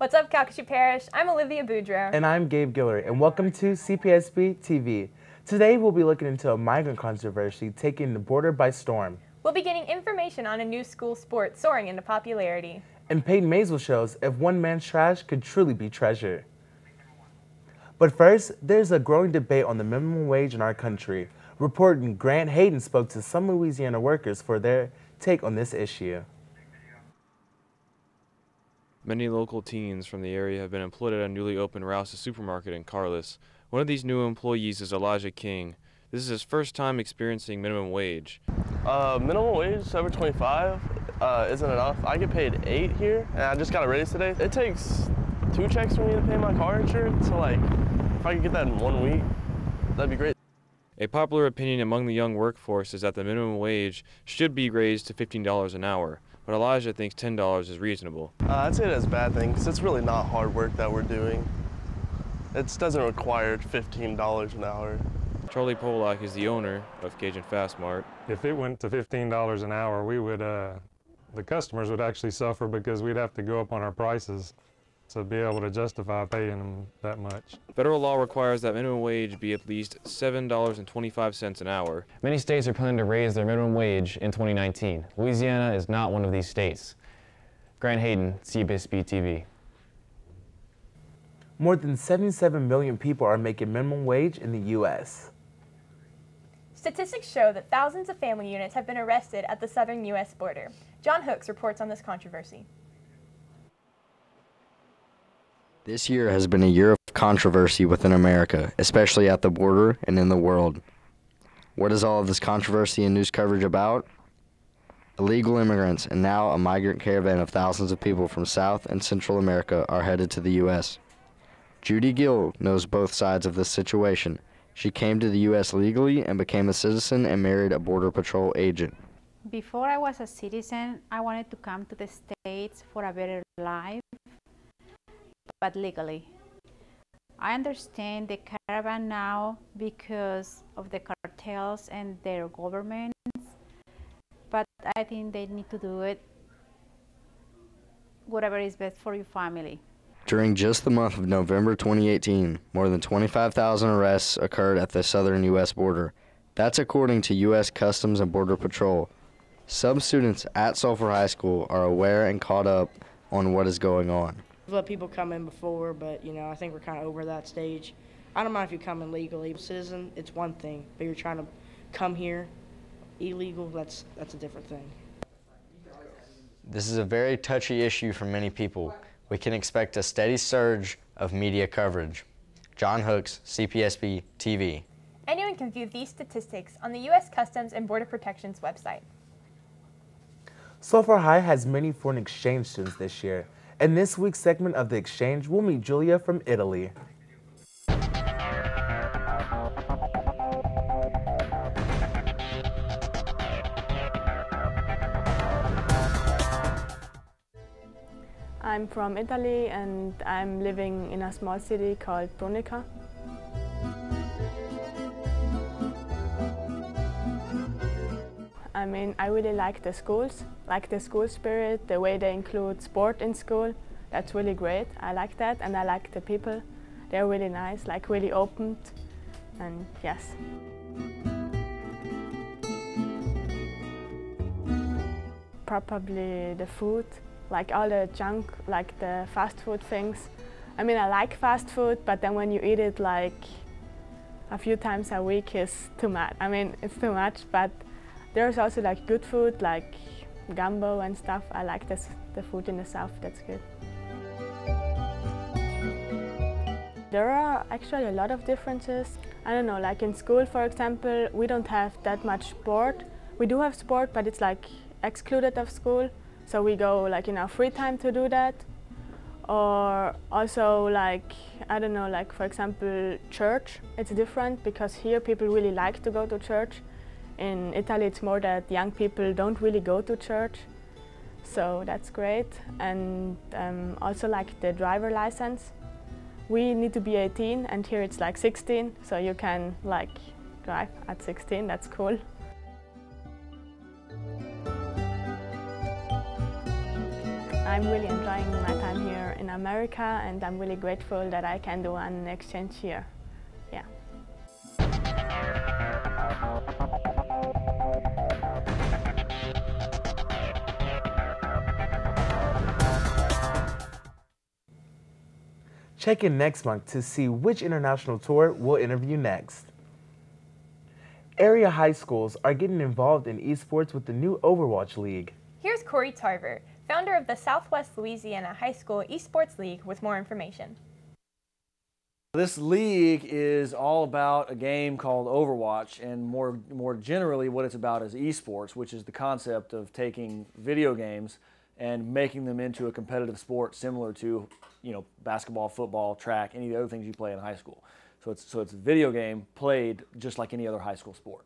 What's up, Calcasieu Parish? I'm Olivia Boudreaux. And I'm Gabe Guillory, and welcome to Cpsb-Tv. Today we'll be looking into a migrant controversy taking the border by storm. We'll be getting information on a new school sport soaring into popularity. And Peyton Maisel shows if one man's trash could truly be treasure. But first, there's a growing debate on the minimum wage in our country. Reporter Grant Hayden spoke to some Louisiana workers for their take on this issue. Many local teens from the area have been employed at a newly opened Rouse's supermarket in Carlos. One of these new employees is Elijah King. This is his first time experiencing minimum wage. Minimum wage over 25 isn't enough. I get paid 8 here, and I just got a raise today. It takes 2 checks for me to pay my car insurance, so like, if I could get that in 1 week, that'd be great. A popular opinion among the young workforce is that the minimum wage should be raised to $15 an hour, but Elijah thinks $10 is reasonable. I'd say that's a bad thing, because it's really not hard work that we're doing. It doesn't require $15 an hour. Charlie Polak is the owner of Cajun Fast Mart. If it went to $15 an hour, we would, the customers would actually suffer because we'd have to go up on our prices to be able to justify paying them that much. Federal law requires that minimum wage be at least $7.25 an hour. Many states are planning to raise their minimum wage in 2019. Louisiana is not one of these states. Grant Hayden, Cpsb-Tv. More than 77 million people are making minimum wage in the U.S. Statistics show that thousands of family units have been arrested at the southern U.S. border. John Hooks reports on this controversy. This year has been a year of controversy within America, especially at the border and in the world. What is all of this controversy and news coverage about? Illegal immigrants and now a migrant caravan of thousands of people from South and Central America are headed to the U.S. Judy Gill knows both sides of this situation. She came to the U.S. legally and became a citizen and married a Border Patrol agent. Before I was a citizen, I wanted to come to the States for a better life, but legally. I understand the caravan now because of the cartels and their governments, but I think they need to do it whatever is best for your family. During just the month of November 2018, more than 25,000 arrests occurred at the southern U.S. border. That's according to U.S. Customs and Border Patrol. Some students at Sulphur High School are aware and caught up on what is going on. We've let people come in before, but I think we're kind of over that stage. I don't mind if you come in legally. Citizen, it's one thing, but you're trying to come here illegal, that's a different thing. This is a very touchy issue for many people. We can expect a steady surge of media coverage. John Hooks, Cpsb-Tv. Anyone can view these statistics on the U.S. Customs and Border Protection's website. Sulphur High has many foreign exchange students this year. In this week's segment of The Exchange, we'll meet Julia from Italy. I'm from Italy and I'm living in a small city called Brunica. I mean, I really like the schools, like the school spirit, the way they include sport in school. That's really great. I like that, and I like the people. They're really nice, like really open, and yes. Probably the food, like all the junk, like the fast food things. I mean, I like fast food, but then when you eat it like a few times a week is too much. I mean, it's too much, but there's also like good food, like gumbo and stuff. I like the food in the south, that's good. There are actually a lot of differences. I don't know, like in school, for example, we don't have that much sport. We do have sport, but it's like excluded of school. So we go like in our free time to do that. Or also like, I don't know, like for example, church. It's different because here people really like to go to church. In Italy, it's more that young people don't really go to church. So that's great. And also like the driver license. We need to be 18 and here it's like 16. So you can like drive at 16, that's cool. I'm really enjoying my time here in America, and I'm really grateful that I can do an exchange here. Yeah. Check in next month to see which international tour we'll interview next. Area high schools are getting involved in esports with the new Overwatch League. Here's Corey Tarver, founder of the Southwest Louisiana High School eSports League, with more information. This league is all about a game called Overwatch, and more generally what it's about is esports, which is the concept of taking video games and making them into a competitive sport similar to, you know, basketball, football, track, any of the other things you play in high school. So it's a video game played just like any other high school sport.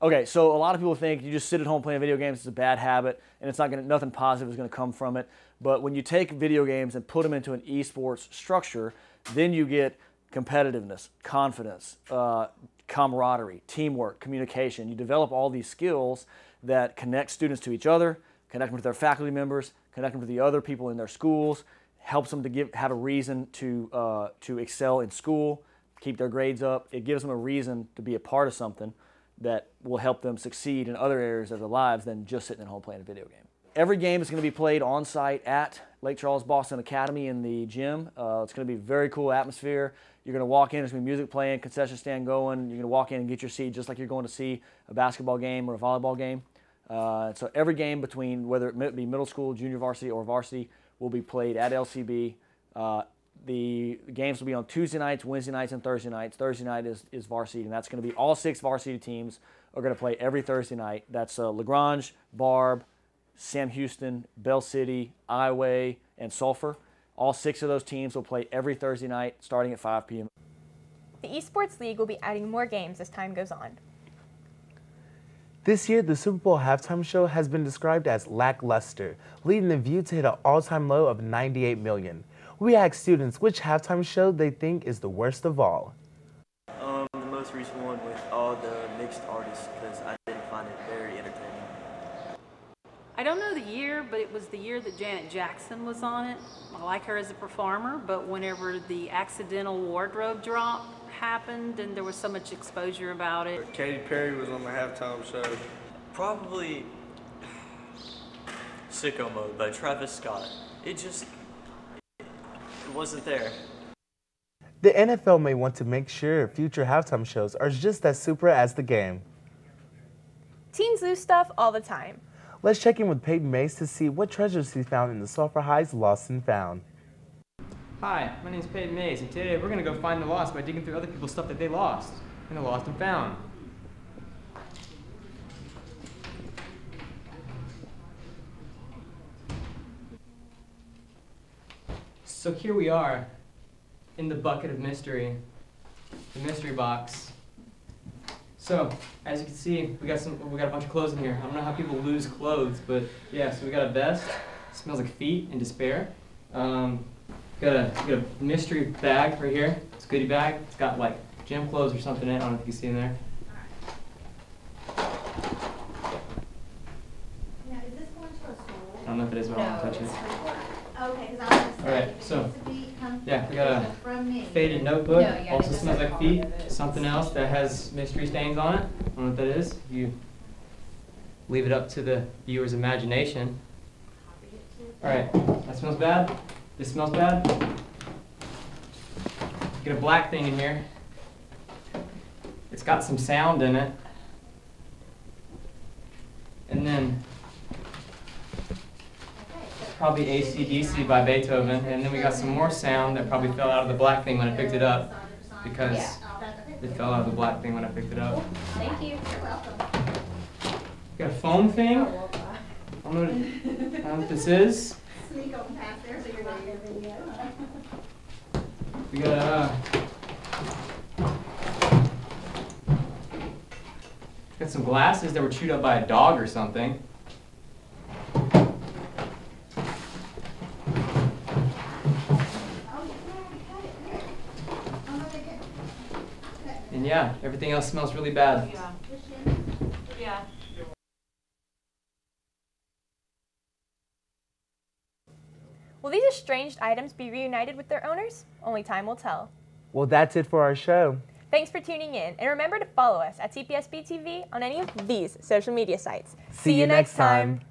Okay, so a lot of people think you just sit at home playing video games, it's a bad habit, and it's nothing positive is going to come from it. But when you take video games and put them into an esports structure, then you get competitiveness, confidence, camaraderie, teamwork, communication. You develop all these skills that connect students to each other, connect them with their faculty members, connect them with the other people in their schools, helps them to have a reason to excel in school, keep their grades up. It gives them a reason to be a part of something that will help them succeed in other areas of their lives than just sitting at home playing a video game. Every game is going to be played on site at Lake Charles Boston Academy in the gym. It's going to be a very cool atmosphere. You're going to walk in, there's going to be music playing, concession stand going. You're going to walk in and get your seat just like you're going to see a basketball game or a volleyball game. So every game between, whether it be middle school, junior varsity, or varsity, will be played at LCB. The games will be on Tuesday nights, Wednesday nights, and Thursday nights. Thursday night is varsity, and that's going to be all 6 varsity teams are going to play every Thursday night. That's LaGrange, Barb, Sam Houston, Bell City, Iway, and Sulphur. All 6 of those teams will play every Thursday night starting at 5 p.m. The eSports League will be adding more games as time goes on. This year, the Super Bowl halftime show has been described as lackluster, leading the view to hit an all-time low of 98 million. We asked students which halftime show they think is the worst of all. The most recent one with all the mixed artists, because I didn't find it very entertaining. I don't know the year, but it was the year that Janet Jackson was on it. I like her as a performer, but whenever the accidental wardrobe drop happened and there was so much exposure about it. Katy Perry was on the halftime show. Probably Sicko Mode by Travis Scott. It wasn't there. The NFL may want to make sure future halftime shows are just as super as the game. Teens lose stuff all the time. Let's check in with Peyton Mays to see what treasures he found in the Sulphur High's Lost and Found. Hi, my name is Peyton Mays, and today we're going to go find the lost by digging through other people's stuff that they lost in the Lost and Found. So here we are in the bucket of mystery, the mystery box. So, as you can see, we got a bunch of clothes in here. I don't know how people lose clothes, but yeah, so we got a vest. It smells like feet and despair. Got a mystery bag right here. It's a goodie bag. It's got like gym clothes or something in it. I don't know if you can see in there. Now, is this going to a school? I don't know if it is, but I don't want to touch it. Okay, because I was going to say, Alright, so, yeah, we got a from me. faded notebook. No, yeah, Also it smells doesn't like feet. Something else that has mystery stains on it. I don't know what that is. You leave it up to the viewer's imagination. Alright, that smells bad. This smells bad. Get a black thing in here. It's got some sound in it. And then probably AC/DC by Beethoven. And then we got some more sound that probably fell out of the black thing when I picked it up, because it fell out of the black thing when I picked it up. Thank you. You're welcome. Got a foam thing. I don't know what this is. Sneak on past there so you're not in the video. We got some glasses that were chewed up by a dog or something. And yeah, everything else smells really bad. Yeah. Yeah. Will these estranged items be reunited with their owners? Only time will tell. Well, that's it for our show. Thanks for tuning in, and remember to follow us at Cpsb-Tv on any of these social media sites. See you next time.